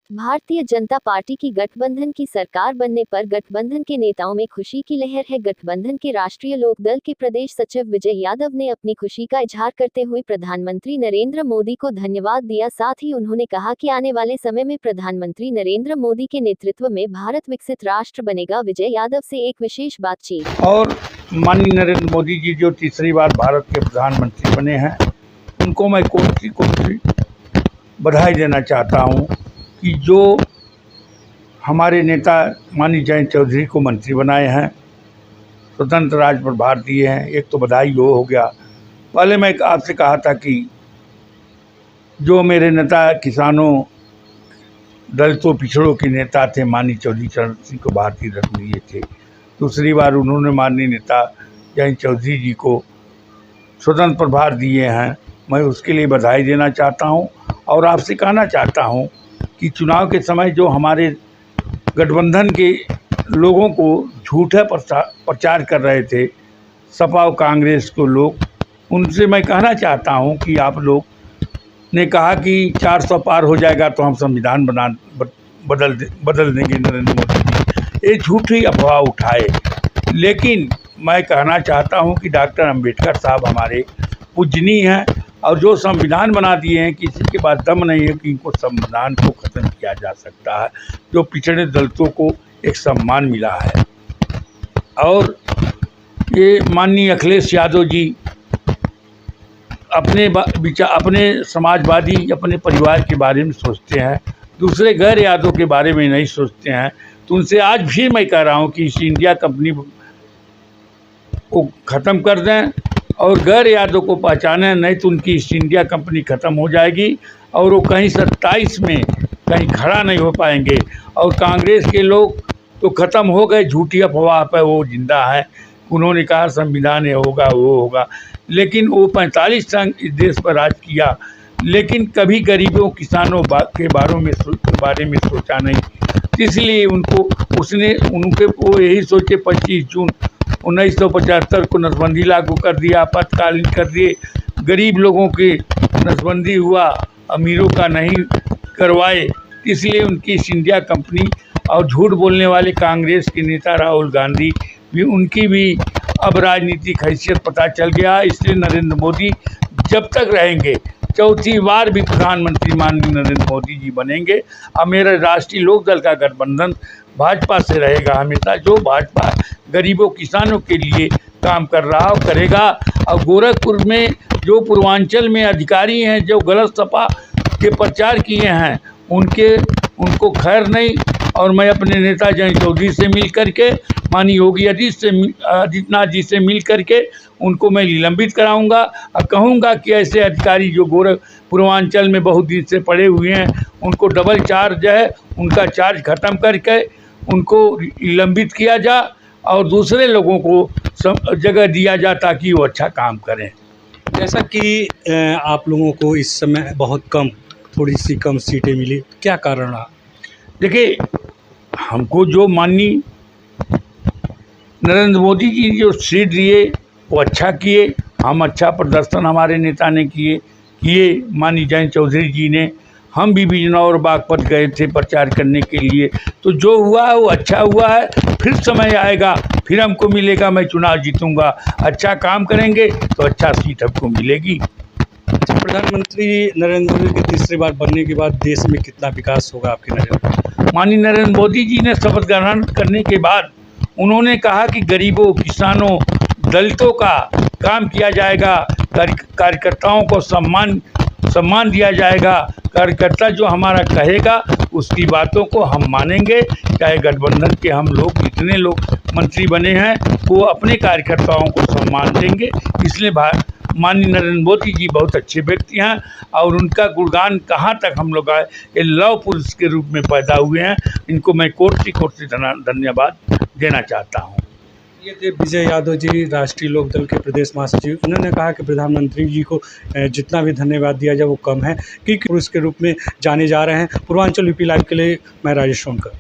Bharatiya Janata party की गठबंधन की सरकार बनने पर गठबंधन के नेताओं में खुशी की लहर है। गठबंधन के राष्ट्रीय लोकदल के प्रदेश सचिव विजय यादव ने अपनी खुशी का इजहार करते हुए प्रधानमंत्री नरेंद्र मोदी को धन्यवाद दिया। साथ ही उन्होंने कहा कि आने वाले समय में प्रधानमंत्री नरेंद्र मोदी के नेतृत्व में भारत विकसित राष्ट्र बनेगा। विजय यादव से एक विशेष बातचीत। और माननीय नरेंद्र मोदी जी जो तीसरी बार भारत के प्रधानमंत्री बने हैं, उनको मैं कोटि बधाई देना चाहता हूं कि जो हमारे नेता माननीय जयंत चौधरी को मंत्री बनाए हैं, स्वतंत्र राज प्रभार दिए हैं। एक तो बधाई हो गया। पहले मैं आपसे कहा था कि जो मेरे नेता किसानों, दलितों, पिछड़ों के नेता थे, माननीय चौधरी चरण सिंह को भारतीय रत्न दिए थे। दूसरी बार उन्होंने माननीय नेता जयंत चौधरी जी को स्वतंत्र प्रभार दिए हैं। मैं उसके लिए बधाई देना चाहता हूं और आपसे कहना चाहता हूं कि चुनाव के समय जो हमारे गठबंधन के लोगों को झूठा प्रचार कर रहे थे, सपा और कांग्रेस को लोग, उनसे मैं कहना चाहता हूं कि आप लोग ने कहा कि 400 पार हो जाएगा तो हम संविधान बदल देंगे। नरेंद्र मोदी जी ये झूठी अफवाह उठाए, लेकिन मैं कहना चाहता हूं कि डॉक्टर अंबेडकर साहब हमारे पूजनीय हैं और जो संविधान बना दिए हैं, किसी के पास दम नहीं है कि इनको संविधान को ख़त्म किया जा सकता है। जो पिछड़े दलितों को एक सम्मान मिला है। और ये माननीय अखिलेश यादव जी अपने समाजवादी, अपने परिवार के बारे में सोचते हैं, दूसरे गैर यादव के बारे में नहीं सोचते हैं। तो उनसे आज भी मैं कह रहा हूँ कि ईस्ट इंडिया कंपनी को ख़त्म कर दें और गैर यादव को पहचानें, नहीं तो उनकी ईस्ट इंडिया कंपनी ख़त्म हो जाएगी और वो कहीं 27 में कहीं खड़ा नहीं हो पाएंगे। और कांग्रेस के लोग तो ख़त्म हो गए, झूठी अफवाह पर वो जिंदा है। उन्होंने कहा संविधान ये होगा वो होगा, लेकिन वो 45 साल इस देश पर राज किया, लेकिन कभी गरीबों, किसानों के बारे में सोचा नहीं। इसलिए उनके वो यही सोचे 25 जून 1975 को नसबंदी लागू कर दिया, आपातकालीन कर दिए, गरीब लोगों के नसबंदी हुआ, अमीरों का नहीं करवाए। इसलिए उनकी ईस्ट इंडिया कंपनी और झूठ बोलने वाले कांग्रेस के नेता राहुल गांधी भी, उनकी भी अब राजनीतिक हैसियत पता चल गया। इसलिए नरेंद्र मोदी जब तक रहेंगे, चौथी बार भी प्रधानमंत्री माननीय नरेंद्र मोदी जी बनेंगे। अब मेरा राष्ट्रीय लोकदल का गठबंधन भाजपा से रहेगा हमेशा। जो भाजपा गरीबों, किसानों के लिए काम कर रहा और करेगा। और गोरखपुर में जो पूर्वांचल में अधिकारी हैं, जो गलत सपा के प्रचार किए हैं, उनको खैर नहीं। और मैं अपने नेता जयंत चौधरी से मिल करके, माननीय योगी आदित्यनाथ जी से मिल करके उनको मैं निलंबित कराऊंगा और कहूंगा कि ऐसे अधिकारी जो पूर्वांचल में बहुत दिन से पड़े हुए हैं, उनको डबल चार्ज है, उनका चार्ज खत्म करके उनको निलंबित किया जा और दूसरे लोगों को जगह दिया जा ताकि वो अच्छा काम करें। जैसा कि आप लोगों को इस समय बहुत थोड़ी सी कम सीटें मिली, क्या कारण रहा? देखिए, हमको जो माननीय नरेंद्र मोदी जी जो सीट दिए वो अच्छा किए, हम अच्छा प्रदर्शन हमारे नेता ने किए। माननीय जयंत चौधरी जी ने, हम भी बिजनौर बागपत गए थे प्रचार करने के लिए। तो जो हुआ है वो अच्छा हुआ है। फिर समय आएगा, फिर हमको मिलेगा, मैं चुनाव जीतूंगा। अच्छा काम करेंगे तो अच्छा सीट हमको मिलेगी। प्रधानमंत्री नरेंद्र मोदी के तीसरी बार बनने के बाद देश में कितना विकास होगा आपकी नज़र में? माननीय नरेंद्र मोदी जी ने शपथ ग्रहण करने के बाद उन्होंने कहा कि गरीबों, किसानों, दलितों का काम किया जाएगा, कार्यकर्ताओं को सम्मान दिया जाएगा। कार्यकर्ता जो हमारा कहेगा उसकी बातों को हम मानेंगे। चाहे गठबंधन के हम लोग जितने लोग मंत्री बने हैं, वो अपने कार्यकर्ताओं को सम्मान देंगे। इसलिए माननीय नरेंद्र मोदी जी बहुत अच्छे व्यक्ति हैं और उनका गुणगान कहाँ तक हम लोग आए, ये लौह पुरुष के रूप में पैदा हुए हैं। इनको मैं कोटि धन्यवाद देना चाहता हूँ। ये थे विजय यादव जी, राष्ट्रीय लोकदल के प्रदेश महासचिव। उन्होंने कहा कि प्रधानमंत्री जी को जितना भी धन्यवाद दिया जाए वो कम है, क्योंकि पुरुष के रूप में जाने जा रहे हैं। पूर्वांचल यूपी लाइव के लिए मैं राजेश सोनकर।